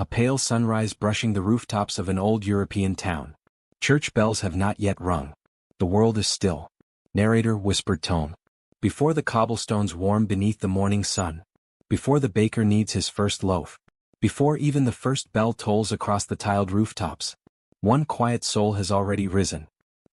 a pale sunrise brushing the rooftops of an old European town. Church bells have not yet rung. The world is still. Narrator whispered tone. Before the cobblestones warm beneath the morning sun. Before the baker kneads his first loaf. Before even the first bell tolls across the tiled rooftops. One quiet soul has already risen.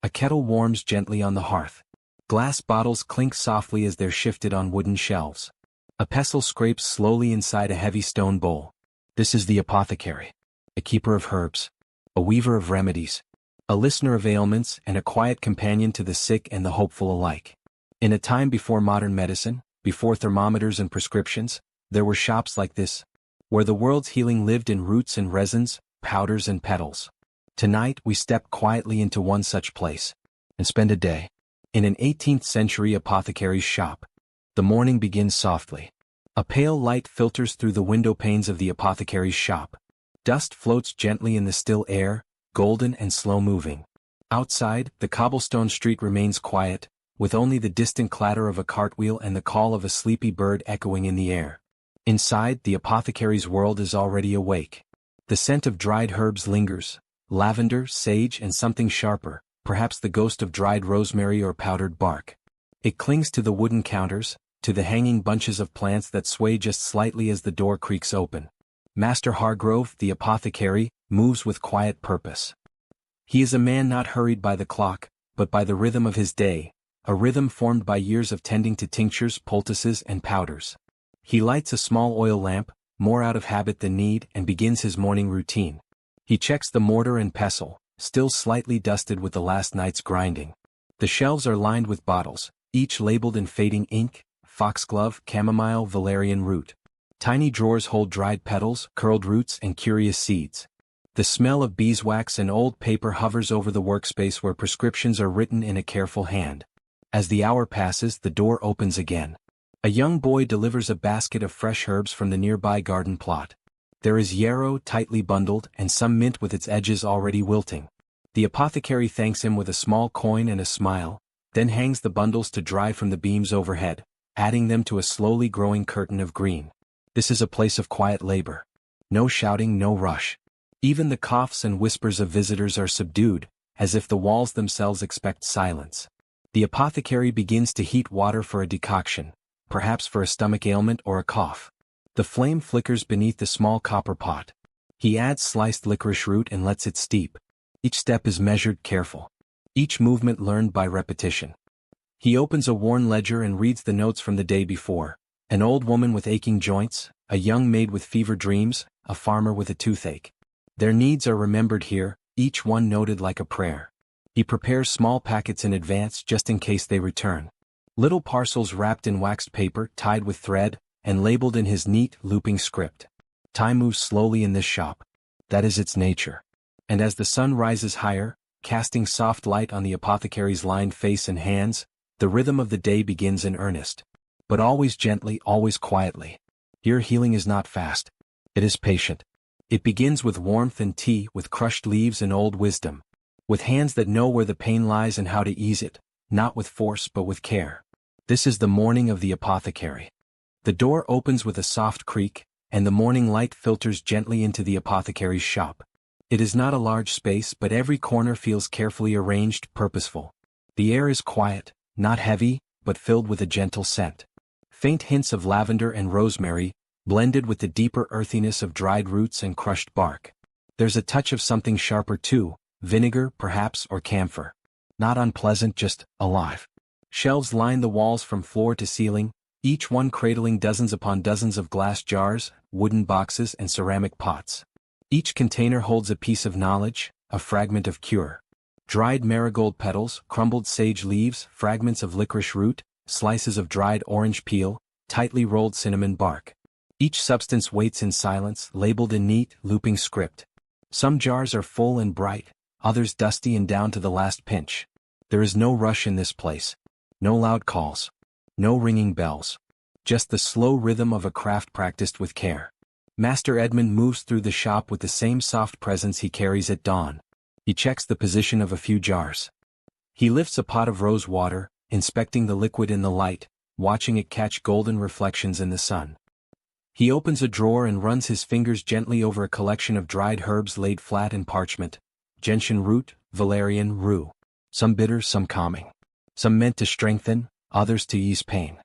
A kettle warms gently on the hearth. Glass bottles clink softly as they're shifted on wooden shelves. A pestle scrapes slowly inside a heavy stone bowl. This is the apothecary. A keeper of herbs. A weaver of remedies. A listener of ailments and a quiet companion to the sick and the hopeful alike. In a time before modern medicine, before thermometers and prescriptions, there were shops like this, where the world's healing lived in roots and resins, powders and petals. Tonight we step quietly into one such place, and spend a day in an 18th century apothecary's shop. The morning begins softly. A pale light filters through the window panes of the apothecary's shop. Dust floats gently in the still air, golden and slow-moving. Outside, the cobblestone street remains quiet, with only the distant clatter of a cartwheel and the call of a sleepy bird echoing in the air. Inside, the apothecary's world is already awake. The scent of dried herbs lingers, lavender, sage and something sharper, perhaps the ghost of dried rosemary or powdered bark. It clings to the wooden counters, to the hanging bunches of plants that sway just slightly as the door creaks open. Master Hargrove, the apothecary, moves with quiet purpose. He is a man not hurried by the clock, but by the rhythm of his day, a rhythm formed by years of tending to tinctures, poultices and powders. He lights a small oil lamp, more out of habit than need, and begins his morning routine. He checks the mortar and pestle, still slightly dusted with the last night's grinding. The shelves are lined with bottles, each labeled in fading ink, foxglove, chamomile, valerian root. Tiny drawers hold dried petals, curled roots and curious seeds. The smell of beeswax and old paper hovers over the workspace where prescriptions are written in a careful hand. As the hour passes, the door opens again. A young boy delivers a basket of fresh herbs from the nearby garden plot. There is yarrow tightly bundled and some mint with its edges already wilting. The apothecary thanks him with a small coin and a smile, then hangs the bundles to dry from the beams overhead, adding them to a slowly growing curtain of green. This is a place of quiet labor. No shouting, no rush. Even the coughs and whispers of visitors are subdued, as if the walls themselves expect silence. The apothecary begins to heat water for a decoction, perhaps for a stomach ailment or a cough. The flame flickers beneath the small copper pot. He adds sliced licorice root and lets it steep. Each step is measured, careful. Each movement learned by repetition. He opens a worn ledger and reads the notes from the day before. An old woman with aching joints, a young maid with fever dreams, a farmer with a toothache. Their needs are remembered here, each one noted like a prayer. He prepares small packets in advance just in case they return. Little parcels wrapped in waxed paper, tied with thread, and labeled in his neat, looping script. Time moves slowly in this shop. That is its nature. And as the sun rises higher, casting soft light on the apothecary's lined face and hands, the rhythm of the day begins in earnest. But always gently, always quietly. Here healing is not fast. It is patient. It begins with warmth and tea, with crushed leaves and old wisdom. With hands that know where the pain lies and how to ease it, not with force but with care. This is the morning of the apothecary. The door opens with a soft creak, and the morning light filters gently into the apothecary's shop. It is not a large space, but every corner feels carefully arranged, purposeful. The air is quiet, not heavy, but filled with a gentle scent. Faint hints of lavender and rosemary, blended with the deeper earthiness of dried roots and crushed bark. There's a touch of something sharper too, vinegar, perhaps, or camphor. Not unpleasant, just alive. Shelves line the walls from floor to ceiling, each one cradling dozens upon dozens of glass jars, wooden boxes and ceramic pots. Each container holds a piece of knowledge, a fragment of cure. Dried marigold petals, crumbled sage leaves, fragments of licorice root, slices of dried orange peel, tightly rolled cinnamon bark. Each substance waits in silence, labeled in neat, looping script. Some jars are full and bright, others dusty and down to the last pinch. There is no rush in this place. No loud calls. No ringing bells. Just the slow rhythm of a craft practiced with care. Master Edmund moves through the shop with the same soft presence he carries at dawn. He checks the position of a few jars. He lifts a pot of rose water, inspecting the liquid in the light, watching it catch golden reflections in the sun. He opens a drawer and runs his fingers gently over a collection of dried herbs laid flat in parchment. Gentian root, valerian rue. Some bitter, some calming. Some meant to strengthen, others to ease pain.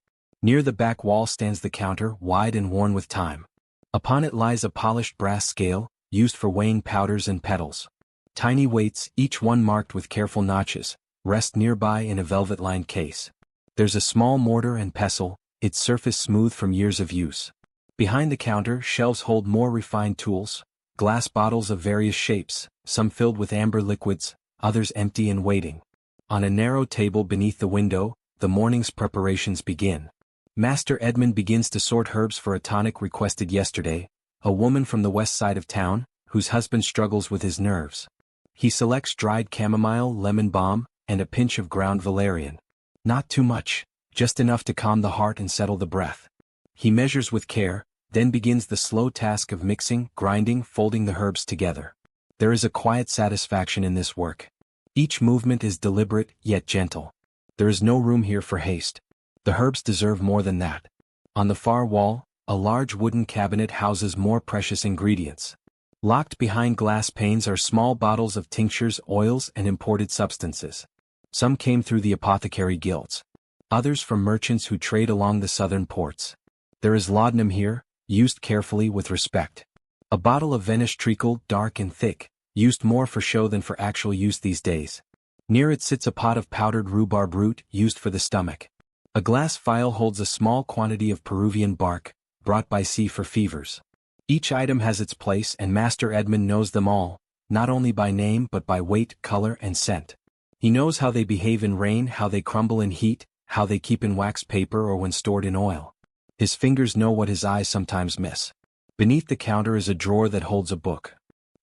Near the back wall stands the counter, wide and worn with time. Upon it lies a polished brass scale, used for weighing powders and petals. Tiny weights, each one marked with careful notches, rest nearby in a velvet-lined case. There's a small mortar and pestle, its surface smooth from years of use. Behind the counter, shelves hold more refined tools, glass bottles of various shapes, some filled with amber liquids, others empty and waiting. On a narrow table beneath the window, the morning's preparations begin. Master Edmund begins to sort herbs for a tonic requested yesterday, a woman from the west side of town, whose husband struggles with his nerves. He selects dried chamomile, lemon balm, and a pinch of ground valerian. Not too much, just enough to calm the heart and settle the breath. He measures with care, then begins the slow task of mixing, grinding, folding the herbs together. There is a quiet satisfaction in this work. Each movement is deliberate, yet gentle. There is no room here for haste. The herbs deserve more than that. On the far wall, a large wooden cabinet houses more precious ingredients. Locked behind glass panes are small bottles of tinctures, oils, and imported substances. Some came through the apothecary guilds. Others from merchants who trade along the southern ports. There is laudanum here, used carefully with respect. A bottle of Venice treacle, dark and thick, used more for show than for actual use these days. Near it sits a pot of powdered rhubarb root, used for the stomach. A glass phial holds a small quantity of Peruvian bark, brought by sea for fevers. Each item has its place and Master Edmund knows them all, not only by name but by weight, color, and scent. He knows how they behave in rain, how they crumble in heat, how they keep in wax paper or when stored in oil. His fingers know what his eyes sometimes miss. Beneath the counter is a drawer that holds a book.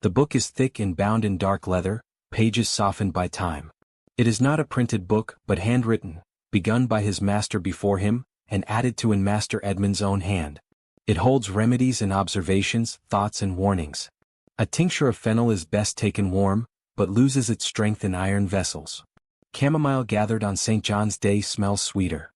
The book is thick and bound in dark leather, pages softened by time. It is not a printed book, but handwritten, begun by his master before him, and added to in Master Edmund's own hand. It holds remedies and observations, thoughts and warnings. A tincture of fennel is best taken warm, but loses its strength in iron vessels. Chamomile gathered on St. John's Day smells sweeter.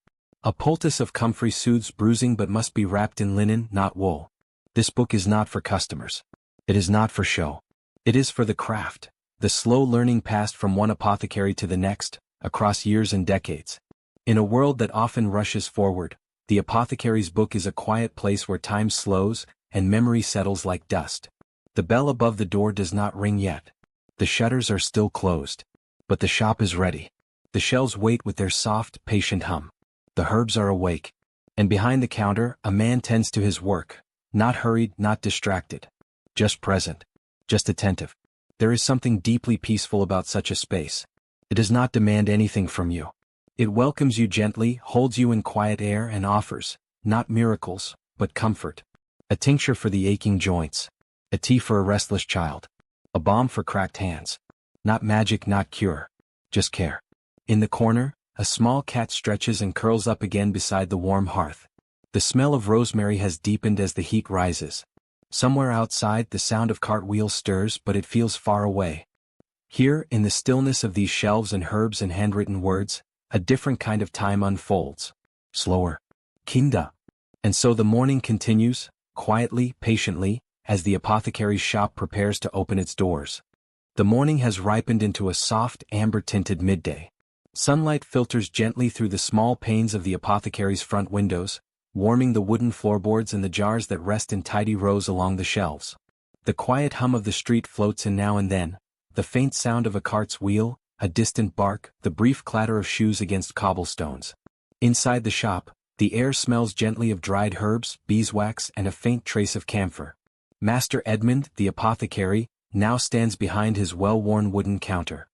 A poultice of comfrey soothes bruising but must be wrapped in linen, not wool. This book is not for customers. It is not for show. It is for the craft, the slow learning passed from one apothecary to the next, across years and decades. In a world that often rushes forward, the apothecary's book is a quiet place where time slows and memory settles like dust. The bell above the door does not ring yet. The shutters are still closed. But the shop is ready. The shelves wait with their soft, patient hum. The herbs are awake. And behind the counter, a man tends to his work. Not hurried, not distracted. Just present. Just attentive. There is something deeply peaceful about such a space. It does not demand anything from you. It welcomes you gently, holds you in quiet air and offers, not miracles, but comfort. A tincture for the aching joints. A tea for a restless child. A balm for cracked hands. Not magic, not cure. Just care. In the corner, a small cat stretches and curls up again beside the warm hearth. The smell of rosemary has deepened as the heat rises. Somewhere outside, the sound of cartwheels stirs, but it feels far away. Here, in the stillness of these shelves and herbs and handwritten words, a different kind of time unfolds. Slower. Kinda. And so the morning continues, quietly, patiently, as the apothecary's shop prepares to open its doors. The morning has ripened into a soft, amber-tinted midday. Sunlight filters gently through the small panes of the apothecary's front windows, warming the wooden floorboards and the jars that rest in tidy rows along the shelves. The quiet hum of the street floats in now and then, the faint sound of a cart's wheel, a distant bark, the brief clatter of shoes against cobblestones. Inside the shop, the air smells gently of dried herbs, beeswax, and a faint trace of camphor. Master Edmund, the apothecary, now stands behind his well-worn wooden counter.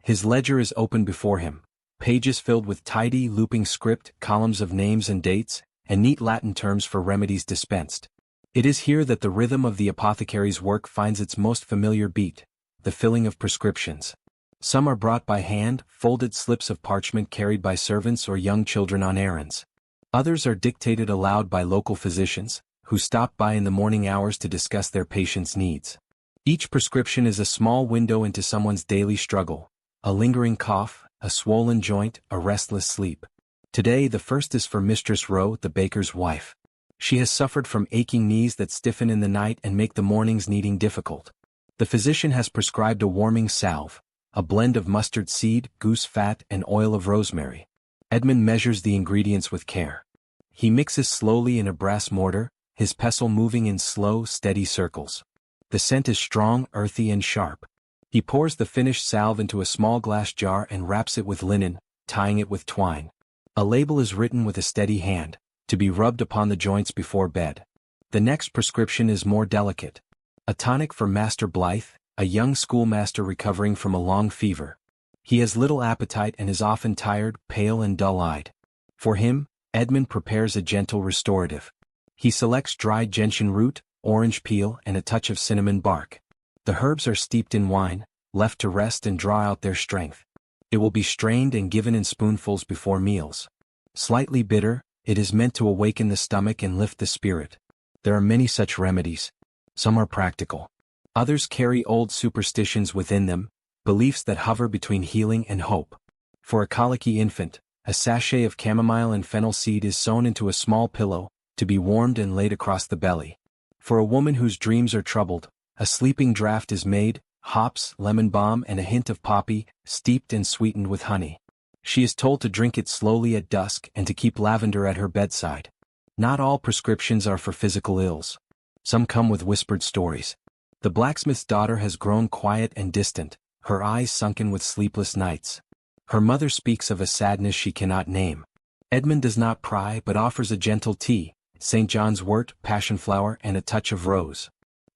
His ledger is open before him, pages filled with tidy, looping script, columns of names and dates, and neat Latin terms for remedies dispensed. It is here that the rhythm of the apothecary's work finds its most familiar beat, the filling of prescriptions. Some are brought by hand, folded slips of parchment carried by servants or young children on errands. Others are dictated aloud by local physicians, who stop by in the morning hours to discuss their patients' needs. Each prescription is a small window into someone's daily struggle, a lingering cough, a swollen joint, a restless sleep. Today the first is for Mistress Rowe, the baker's wife. She has suffered from aching knees that stiffen in the night and make the mornings kneading difficult. The physician has prescribed a warming salve, a blend of mustard seed, goose fat, and oil of rosemary. Edmund measures the ingredients with care. He mixes slowly in a brass mortar, his pestle moving in slow, steady circles. The scent is strong, earthy, and sharp. He pours the finished salve into a small glass jar and wraps it with linen, tying it with twine. A label is written with a steady hand, to be rubbed upon the joints before bed. The next prescription is more delicate. A tonic for Master Blythe, a young schoolmaster recovering from a long fever. He has little appetite and is often tired, pale, and dull-eyed. For him, Edmund prepares a gentle restorative. He selects dried gentian root, orange peel, and a touch of cinnamon bark. The herbs are steeped in wine, left to rest and draw out their strength. It will be strained and given in spoonfuls before meals. Slightly bitter, it is meant to awaken the stomach and lift the spirit. There are many such remedies. Some are practical. Others carry old superstitions within them, beliefs that hover between healing and hope. For a colicky infant, a sachet of chamomile and fennel seed is sewn into a small pillow, to be warmed and laid across the belly. For a woman whose dreams are troubled, a sleeping draught is made, hops, lemon balm, and a hint of poppy, steeped and sweetened with honey. She is told to drink it slowly at dusk and to keep lavender at her bedside. Not all prescriptions are for physical ills. Some come with whispered stories. The blacksmith's daughter has grown quiet and distant, her eyes sunken with sleepless nights. Her mother speaks of a sadness she cannot name. Edmund does not pry but offers a gentle tea, St. John's wort, passion flower, and a touch of rose.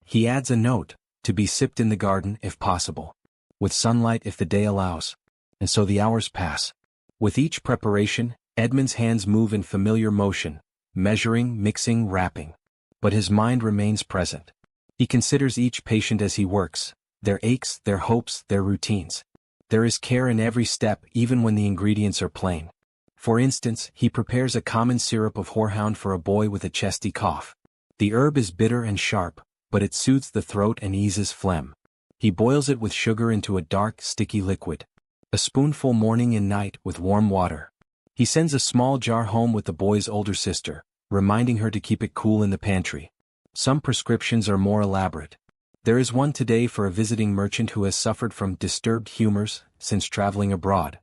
He adds a note, to be sipped in the garden if possible. With sunlight if the day allows. And so the hours pass. With each preparation, Edmund's hands move in familiar motion, measuring, mixing, wrapping. But his mind remains present. He considers each patient as he works, their aches, their hopes, their routines. There is care in every step even when the ingredients are plain. For instance, he prepares a common syrup of horehound for a boy with a chesty cough. The herb is bitter and sharp, but it soothes the throat and eases phlegm. He boils it with sugar into a dark, sticky liquid. A spoonful morning and night with warm water. He sends a small jar home with the boy's older sister, reminding her to keep it cool in the pantry. Some prescriptions are more elaborate. There is one today for a visiting merchant who has suffered from disturbed humors since traveling abroad.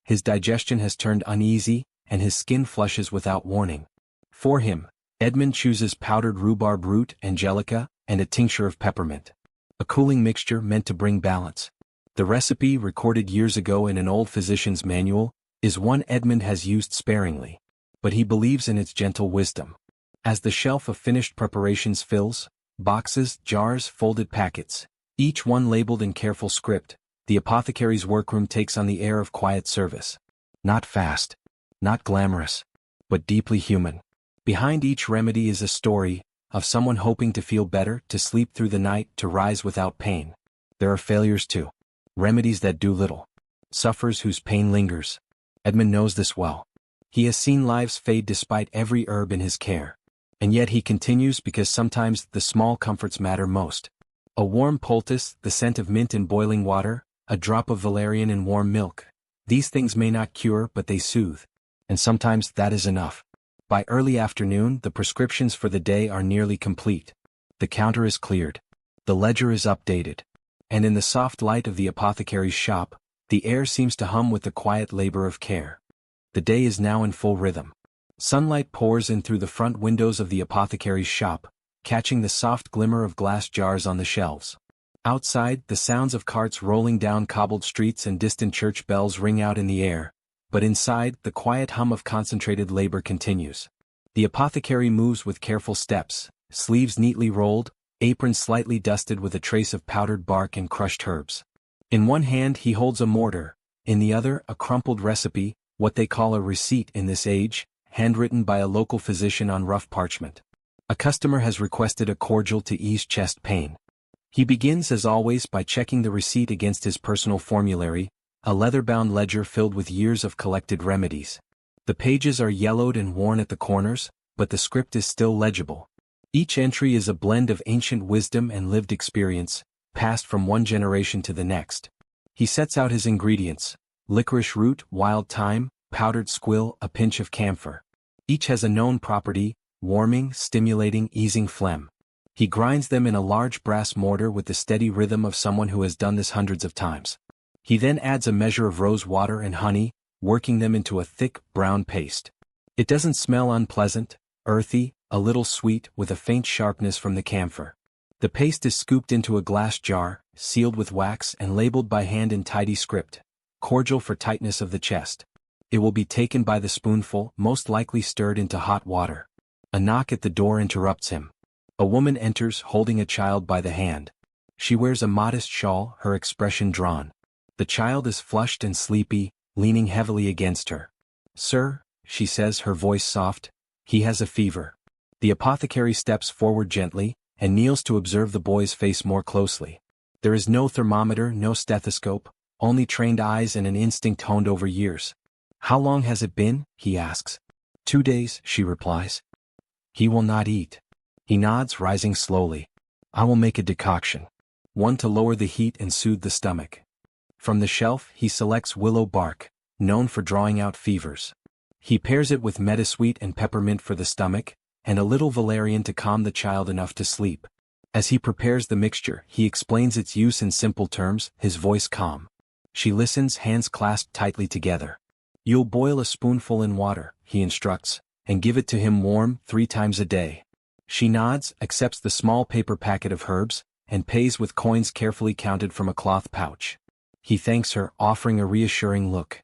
His digestion has turned uneasy, and his skin flushes without warning. For him, Edmund chooses powdered rhubarb root, angelica, and a tincture of peppermint. A cooling mixture meant to bring balance. The recipe, recorded years ago in an old physician's manual, is one Edmund has used sparingly. But he believes in its gentle wisdom. As the shelf of finished preparations fills, boxes, jars, folded packets, each one labeled in careful script, the apothecary's workroom takes on the air of quiet service. Not fast, not glamorous, but deeply human. Behind each remedy is a story, of someone hoping to feel better, to sleep through the night, to rise without pain. There are failures too. Remedies that do little. Sufferers whose pain lingers. Edmund knows this well. He has seen lives fade despite every herb in his care. And yet he continues because sometimes the small comforts matter most. A warm poultice, the scent of mint in boiling water, a drop of valerian in warm milk. These things may not cure but they soothe. And sometimes that is enough. By early afternoon the prescriptions for the day are nearly complete. The counter is cleared. The ledger is updated. And in the soft light of the apothecary's shop, the air seems to hum with the quiet labor of care. The day is now in full rhythm. Sunlight pours in through the front windows of the apothecary's shop, catching the soft glimmer of glass jars on the shelves. Outside, the sounds of carts rolling down cobbled streets and distant church bells ring out in the air, but inside, the quiet hum of concentrated labor continues. The apothecary moves with careful steps, sleeves neatly rolled, apron slightly dusted with a trace of powdered bark and crushed herbs. In one hand he holds a mortar, in the other a crumpled recipe, what they call a receipt in this age, handwritten by a local physician on rough parchment. A customer has requested a cordial to ease chest pain. He begins as always by checking the receipt against his personal formulary, a leather-bound ledger filled with years of collected remedies. The pages are yellowed and worn at the corners, but the script is still legible. Each entry is a blend of ancient wisdom and lived experience, passed from one generation to the next. He sets out his ingredients: licorice root, wild thyme, powdered squill, a pinch of camphor. Each has a known property, warming, stimulating, easing phlegm. He grinds them in a large brass mortar with the steady rhythm of someone who has done this hundreds of times. He then adds a measure of rose water and honey, working them into a thick, brown paste. It doesn't smell unpleasant, earthy, a little sweet, with a faint sharpness from the camphor. The paste is scooped into a glass jar, sealed with wax and labeled by hand in tidy script, cordial for tightness of the chest. It will be taken by the spoonful, most likely stirred into hot water. A knock at the door interrupts him. A woman enters holding a child by the hand. She wears a modest shawl, her expression drawn. The child is flushed and sleepy, leaning heavily against her. "Sir," she says, her voice soft, "he has a fever." The apothecary steps forward gently, and kneels to observe the boy's face more closely. There is no thermometer, no stethoscope, only trained eyes and an instinct honed over years. "How long has it been?" he asks. 2 days, she replies. "He will not eat." He nods, rising slowly. "I will make a decoction. One to lower the heat and soothe the stomach." From the shelf, he selects willow bark, known for drawing out fevers. He pairs it with meadowsweet and peppermint for the stomach, and a little valerian to calm the child enough to sleep. As he prepares the mixture, he explains its use in simple terms, his voice calm. She listens, hands clasped tightly together. "You'll boil a spoonful in water," he instructs, "and give it to him warm 3 times a day." She nods, accepts the small paper packet of herbs, and pays with coins carefully counted from a cloth pouch. He thanks her, offering a reassuring look.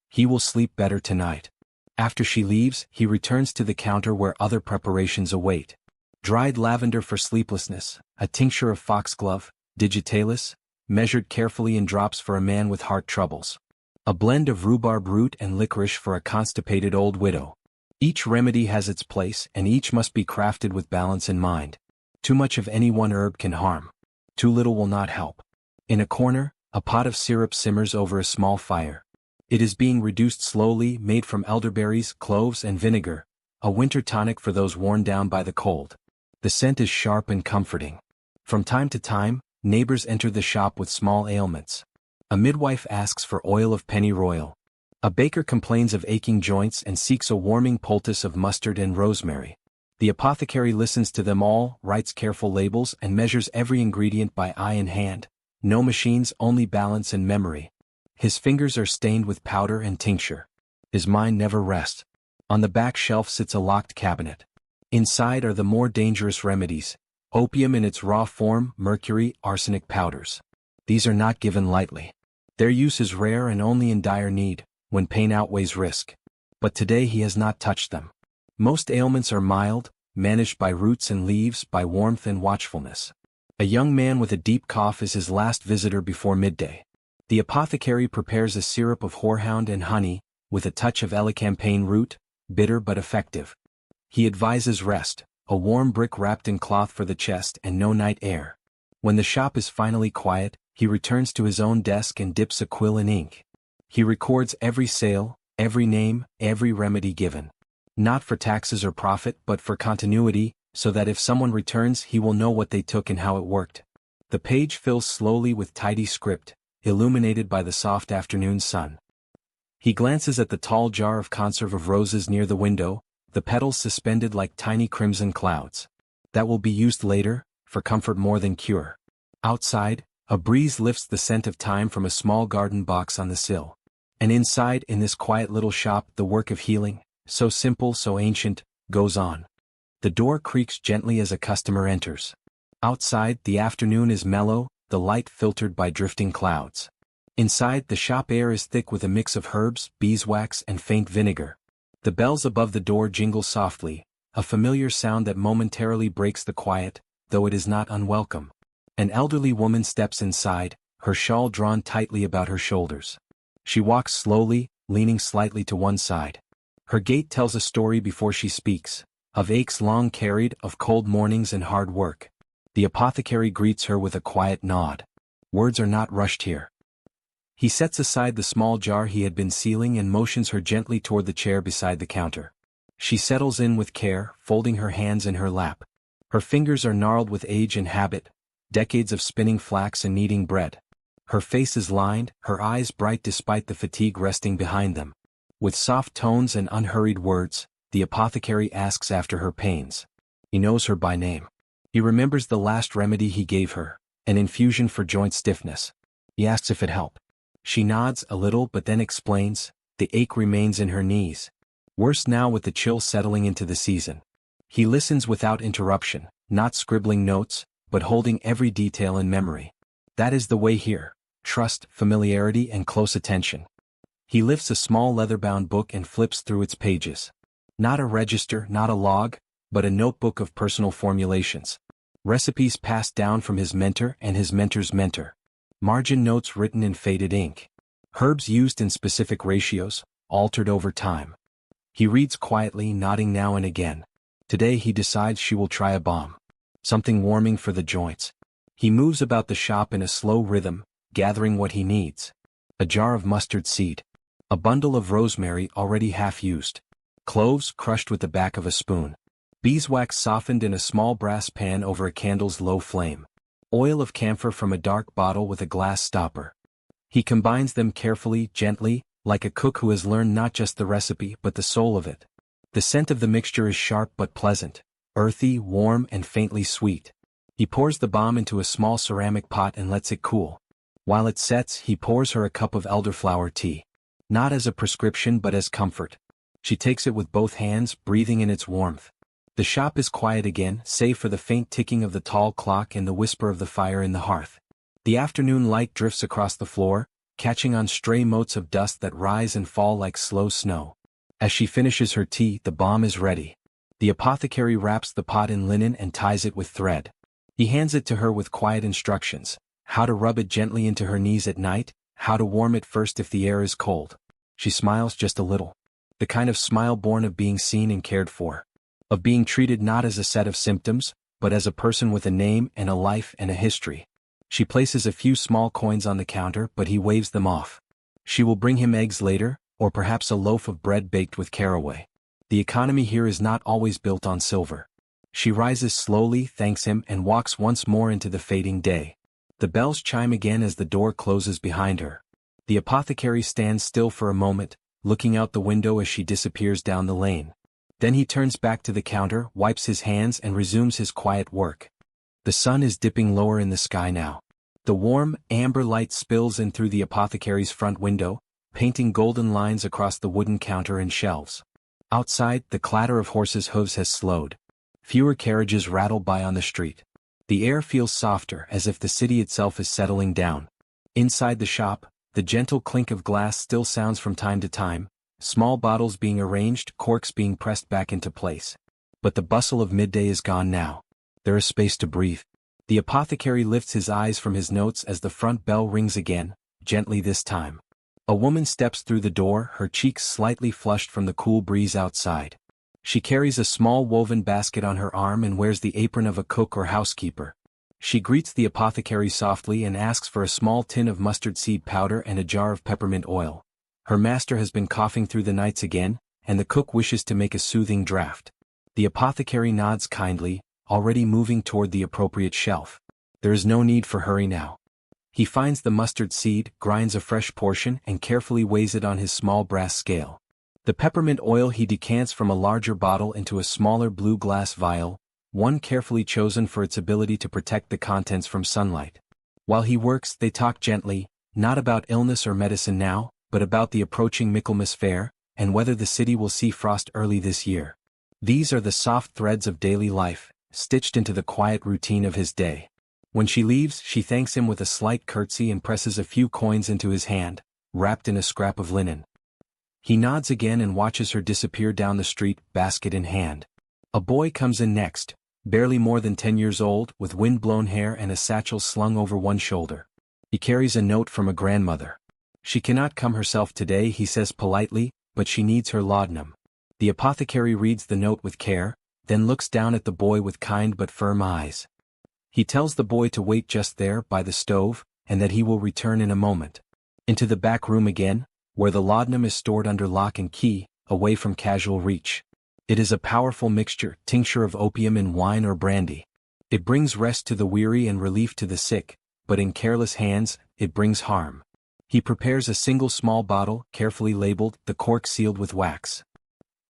He will sleep better tonight. After she leaves, he returns to the counter where other preparations await. Dried lavender for sleeplessness, a tincture of foxglove, digitalis, measured carefully in drops for a man with heart troubles. A blend of rhubarb root and licorice for a constipated old widow. Each remedy has its place, and each must be crafted with balance in mind. Too much of any one herb can harm. Too little will not help. In a corner, a pot of syrup simmers over a small fire. It is being reduced slowly, made from elderberries, cloves, and vinegar, a winter tonic for those worn down by the cold. The scent is sharp and comforting. From time to time, neighbors enter the shop with small ailments. A midwife asks for oil of pennyroyal. A baker complains of aching joints and seeks a warming poultice of mustard and rosemary. The apothecary listens to them all, writes careful labels, and measures every ingredient by eye and hand. No machines, only balance and memory. His fingers are stained with powder and tincture. His mind never rests. On the back shelf sits a locked cabinet. Inside are the more dangerous remedies: opium in its raw form, mercury, arsenic powders. These are not given lightly. Their use is rare and only in dire need, when pain outweighs risk. But today he has not touched them. Most ailments are mild, managed by roots and leaves, by warmth and watchfulness. A young man with a deep cough is his last visitor before midday. The apothecary prepares a syrup of horehound and honey, with a touch of elecampane root, bitter but effective. He advises rest, a warm brick wrapped in cloth for the chest and no night air. When the shop is finally quiet, he returns to his own desk and dips a quill in ink. He records every sale, every name, every remedy given. Not for taxes or profit, but for continuity, so that if someone returns he will know what they took and how it worked. The page fills slowly with tidy script, illuminated by the soft afternoon sun. He glances at the tall jar of conserve of roses near the window, the petals suspended like tiny crimson clouds. That will be used later, for comfort more than cure. Outside, a breeze lifts the scent of thyme from a small garden box on the sill. And inside, in this quiet little shop, the work of healing, so simple, so ancient, goes on. The door creaks gently as a customer enters. Outside, the afternoon is mellow, the light filtered by drifting clouds. Inside, the shop air is thick with a mix of herbs, beeswax, and faint vinegar. The bells above the door jingle softly, a familiar sound that momentarily breaks the quiet, though it is not unwelcome. An elderly woman steps inside, her shawl drawn tightly about her shoulders. She walks slowly, leaning slightly to one side. Her gait tells a story before she speaks, of aches long carried, of cold mornings and hard work. The apothecary greets her with a quiet nod. Words are not rushed here. He sets aside the small jar he had been sealing and motions her gently toward the chair beside the counter. She settles in with care, folding her hands in her lap. Her fingers are gnarled with age and habit, decades of spinning flax and kneading bread. Her face is lined, her eyes bright despite the fatigue resting behind them. With soft tones and unhurried words, The apothecary asks after her pains. He knows her by name. He remembers the last remedy he gave her, an infusion for joint stiffness. He asks if it helped. She nods a little but then explains, the ache remains in her knees. Worse now with the chill settling into the season. He listens without interruption, not scribbling notes, but holding every detail in memory. That is the way here: trust, familiarity, and close attention. He lifts a small leather-bound book and flips through its pages. Not a register, not a log, but a notebook of personal formulations. Recipes passed down from his mentor and his mentor's mentor. Margin notes written in faded ink. Herbs used in specific ratios, altered over time. He reads quietly, nodding now and again. Today he decides she will try a balm. Something warming for the joints. He moves about the shop in a slow rhythm, gathering what he needs. A jar of mustard seed. A bundle of rosemary already half used. Cloves crushed with the back of a spoon. Beeswax softened in a small brass pan over a candle's low flame. Oil of camphor from a dark bottle with a glass stopper. He combines them carefully, gently, like a cook who has learned not just the recipe but the soul of it. The scent of the mixture is sharp but pleasant, earthy, warm, and faintly sweet. He pours the balm into a small ceramic pot and lets it cool. While it sets, he pours her a cup of elderflower tea. Not as a prescription but as comfort. She takes it with both hands, breathing in its warmth. The shop is quiet again, save for the faint ticking of the tall clock and the whisper of the fire in the hearth. The afternoon light drifts across the floor, catching on stray motes of dust that rise and fall like slow snow. As she finishes her tea, the balm is ready. The apothecary wraps the pot in linen and ties it with thread. He hands it to her with quiet instructions: how to rub it gently into her knees at night, how to warm it first if the air is cold. She smiles just a little. The kind of smile born of being seen and cared for. Of being treated not as a set of symptoms, but as a person with a name and a life and a history. She places a few small coins on the counter, but he waves them off. She will bring him eggs later, or perhaps a loaf of bread baked with caraway. The economy here is not always built on silver. She rises slowly, thanks him, and walks once more into the fading day. The bells chime again as the door closes behind her. The apothecary stands still for a moment, looking out the window as she disappears down the lane. Then he turns back to the counter, wipes his hands and resumes his quiet work. The sun is dipping lower in the sky now. The warm, amber light spills in through the apothecary's front window, painting golden lines across the wooden counter and shelves. Outside, the clatter of horses' hooves has slowed. Fewer carriages rattle by on the street. The air feels softer, as if the city itself is settling down. Inside the shop, the gentle clink of glass still sounds from time to time, small bottles being arranged, corks being pressed back into place. But the bustle of midday is gone now. There is space to breathe. The apothecary lifts his eyes from his notes as the front bell rings again, gently this time. A woman steps through the door, her cheeks slightly flushed from the cool breeze outside. She carries a small woven basket on her arm and wears the apron of a cook or housekeeper. She greets the apothecary softly and asks for a small tin of mustard seed powder and a jar of peppermint oil. Her master has been coughing through the nights again, and the cook wishes to make a soothing draught. The apothecary nods kindly, already moving toward the appropriate shelf. There is no need for hurry now. He finds the mustard seed, grinds a fresh portion, and carefully weighs it on his small brass scale. The peppermint oil he decants from a larger bottle into a smaller blue glass vial, one carefully chosen for its ability to protect the contents from sunlight. While he works, they talk gently, not about illness or medicine now, but about the approaching Michaelmas fair, and whether the city will see frost early this year. These are the soft threads of daily life, stitched into the quiet routine of his day. When she leaves, she thanks him with a slight curtsy and presses a few coins into his hand, wrapped in a scrap of linen. He nods again and watches her disappear down the street, basket in hand. A boy comes in next, barely more than 10 years old, with wind-blown hair and a satchel slung over one shoulder. He carries a note from a grandmother. She cannot come herself today, he says politely, but she needs her laudanum. The apothecary reads the note with care, then looks down at the boy with kind but firm eyes. He tells the boy to wait just there, by the stove, and that he will return in a moment. Into the back room again, where the laudanum is stored under lock and key, away from casual reach. It is a powerful mixture, tincture of opium in wine or brandy. It brings rest to the weary and relief to the sick, but in careless hands, it brings harm. He prepares a single small bottle, carefully labeled, the cork sealed with wax.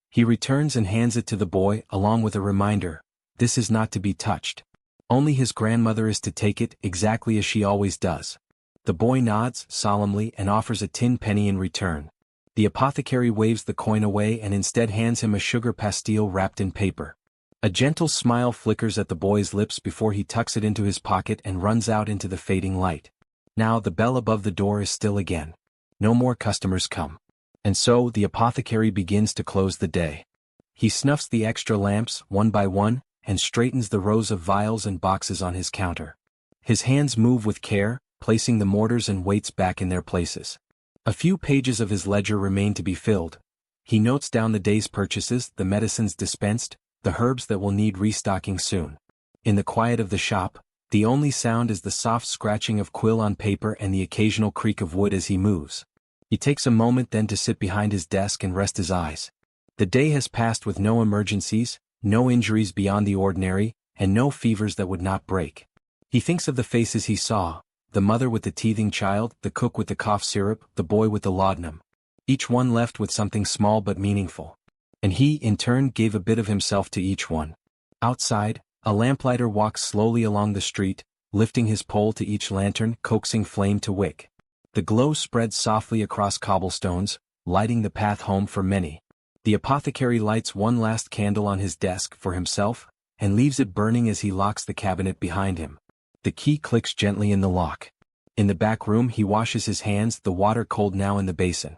He returns and hands it to the boy along with a reminder, this is not to be touched. Only his grandmother is to take it exactly as she always does. The boy nods solemnly and offers a tin penny in return. The apothecary waves the coin away and instead hands him a sugar pastille wrapped in paper. A gentle smile flickers at the boy's lips before he tucks it into his pocket and runs out into the fading light. Now the bell above the door is still again. No more customers come. And so the apothecary begins to close the day. He snuffs the extra lamps one by one and straightens the rows of vials and boxes on his counter. His hands move with care, placing the mortars and weights back in their places. A few pages of his ledger remain to be filled. He notes down the day's purchases, the medicines dispensed, the herbs that will need restocking soon. In the quiet of the shop, the only sound is the soft scratching of quill on paper and the occasional creak of wood as he moves. He takes a moment then to sit behind his desk and rest his eyes. The day has passed with no emergencies, no injuries beyond the ordinary, and no fevers that would not break. He thinks of the faces he saw, the mother with the teething child, the cook with the cough syrup, the boy with the laudanum. Each one left with something small but meaningful. And he, in turn, gave a bit of himself to each one. Outside, a lamplighter walks slowly along the street, lifting his pole to each lantern, coaxing flame to wick. The glow spreads softly across cobblestones, lighting the path home for many. The apothecary lights one last candle on his desk for himself, and leaves it burning as he locks the cabinet behind him. The key clicks gently in the lock. In the back room he washes his hands, the water cold now in the basin.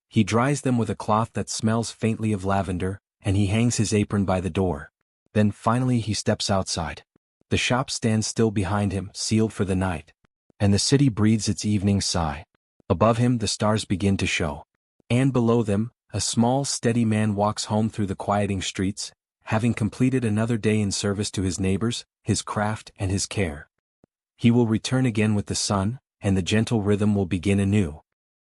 He dries them with a cloth that smells faintly of lavender, and he hangs his apron by the door. Then finally he steps outside. The shop stands still behind him, sealed for the night. And the city breathes its evening sigh. Above him the stars begin to show. And below them, a small, steady man walks home through the quieting streets, having completed another day in service to his neighbors, his craft and his care. He will return again with the sun, and the gentle rhythm will begin anew.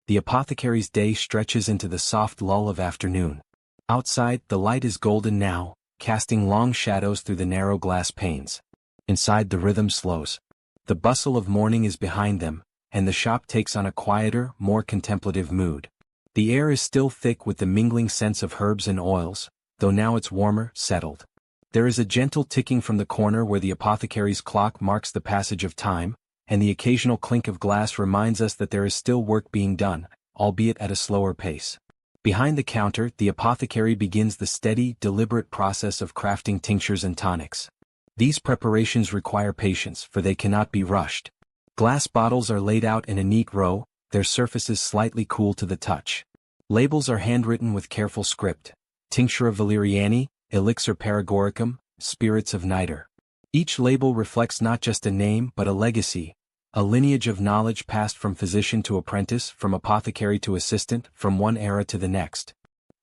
The apothecary's day stretches into the soft lull of afternoon. Outside, the light is golden now, casting long shadows through the narrow glass panes. Inside, the rhythm slows. The bustle of morning is behind them, and the shop takes on a quieter, more contemplative mood. The air is still thick with the mingling scents of herbs and oils, though now it's warmer, settled. There is a gentle ticking from the corner where the apothecary's clock marks the passage of time, and the occasional clink of glass reminds us that there is still work being done, albeit at a slower pace. Behind the counter, the apothecary begins the steady, deliberate process of crafting tinctures and tonics. These preparations require patience, for they cannot be rushed. Glass bottles are laid out in a neat row, their surfaces slightly cool to the touch. Labels are handwritten with careful script. Tincture of valeriani, elixir paragoricum, spirits of nitre. Each label reflects not just a name but a legacy, a lineage of knowledge passed from physician to apprentice, from apothecary to assistant, from one era to the next.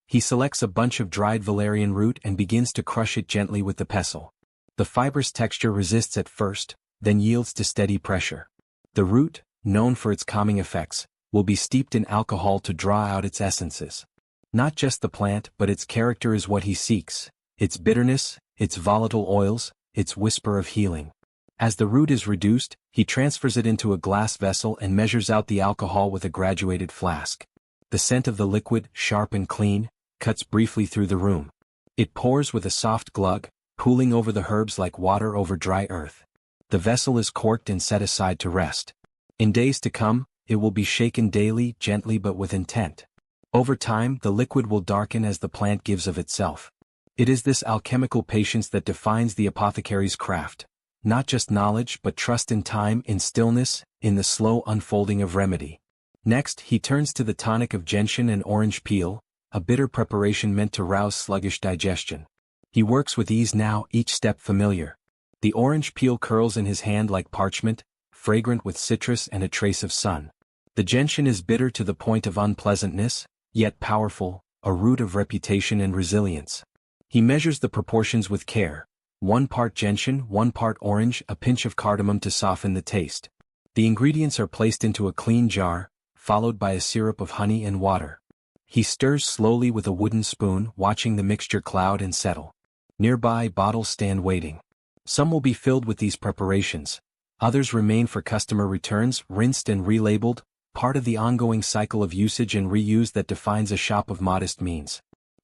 He selects a bunch of dried valerian root and begins to crush it gently with the pestle. The fibrous texture resists at first, then yields to steady pressure. The root, known for its calming effects, will be steeped in alcohol to draw out its essences. Not just the plant but its character is what he seeks, its bitterness, its volatile oils, its whisper of healing. As the root is reduced, he transfers it into a glass vessel and measures out the alcohol with a graduated flask. The scent of the liquid, sharp and clean, cuts briefly through the room. It pours with a soft glug, pooling over the herbs like water over dry earth. The vessel is corked and set aside to rest. In days to come, it will be shaken daily, gently but with intent. Over time, the liquid will darken as the plant gives of itself. It is this alchemical patience that defines the apothecary's craft. Not just knowledge but trust in time, in stillness, in the slow unfolding of remedy. Next, he turns to the tonic of gentian and orange peel, a bitter preparation meant to rouse sluggish digestion. He works with ease now, each step familiar. The orange peel curls in his hand like parchment, fragrant with citrus and a trace of sun. The gentian is bitter to the point of unpleasantness, yet powerful, a root of reputation and resilience. He measures the proportions with care. 1 part gentian, 1 part orange, a pinch of cardamom to soften the taste. The ingredients are placed into a clean jar, followed by a syrup of honey and water. He stirs slowly with a wooden spoon, watching the mixture cloud and settle. Nearby, bottles stand waiting. Some will be filled with these preparations. Others remain for customer returns, rinsed and relabeled, part of the ongoing cycle of usage and reuse that defines a shop of modest means.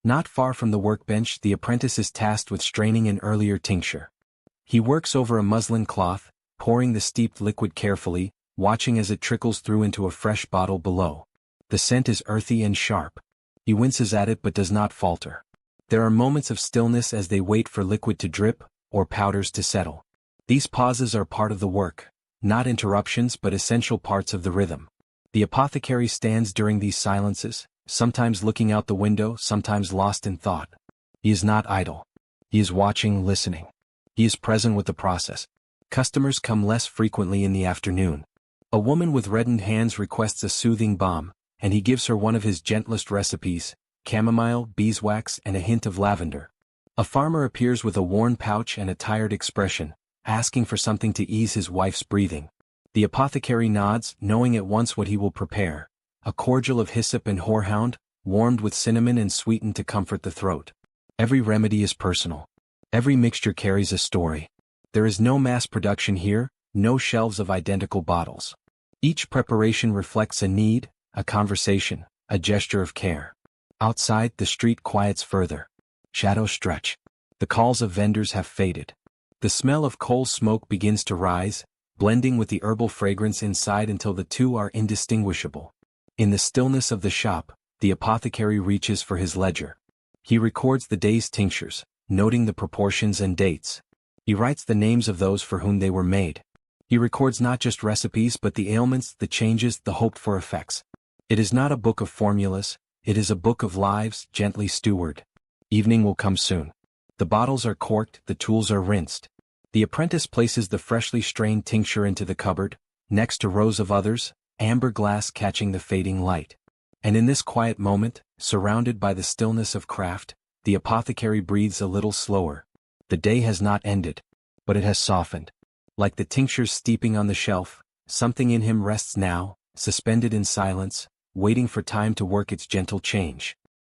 Not far from the workbench, the apprentice is tasked with straining an earlier tincture. He works over a muslin cloth, pouring the steeped liquid carefully, watching as it trickles through into a fresh bottle below. The scent is earthy and sharp. He winces at it but does not falter. There are moments of stillness as they wait for liquid to drip, or powders to settle. These pauses are part of the work, not interruptions but essential parts of the rhythm. The apothecary stands during these silences, sometimes looking out the window, sometimes lost in thought. He is not idle. He is watching, listening. He is present with the process. Customers come less frequently in the afternoon. A woman with reddened hands requests a soothing balm, and he gives her one of his gentlest recipes: chamomile, beeswax, and a hint of lavender. A farmer appears with a worn pouch and a tired expression, asking for something to ease his wife's breathing. The apothecary nods, knowing at once what he will prepare: a cordial of hyssop and horehound, warmed with cinnamon and sweetened to comfort the throat. Every remedy is personal. Every mixture carries a story. There is no mass production here, no shelves of identical bottles. Each preparation reflects a need, a conversation, a gesture of care. Outside, the street quiets further. Shadows stretch. The calls of vendors have faded. The smell of coal smoke begins to rise, blending with the herbal fragrance inside until the two are indistinguishable. In the stillness of the shop, the apothecary reaches for his ledger. He records the day's tinctures, noting the proportions and dates. He writes the names of those for whom they were made. He records not just recipes but the ailments, the changes, the hoped-for effects. It is not a book of formulas, it is a book of lives, gently stewarded. Evening will come soon. The bottles are corked, the tools are rinsed. The apprentice places the freshly strained tincture into the cupboard, next to rows of others, amber glass catching the fading light. And in this quiet moment, surrounded by the stillness of craft, the apothecary breathes a little slower. The day has not ended, but it has softened. Like the tinctures steeping on the shelf, something in him rests now, suspended in silence, waiting for time to work its gentle change.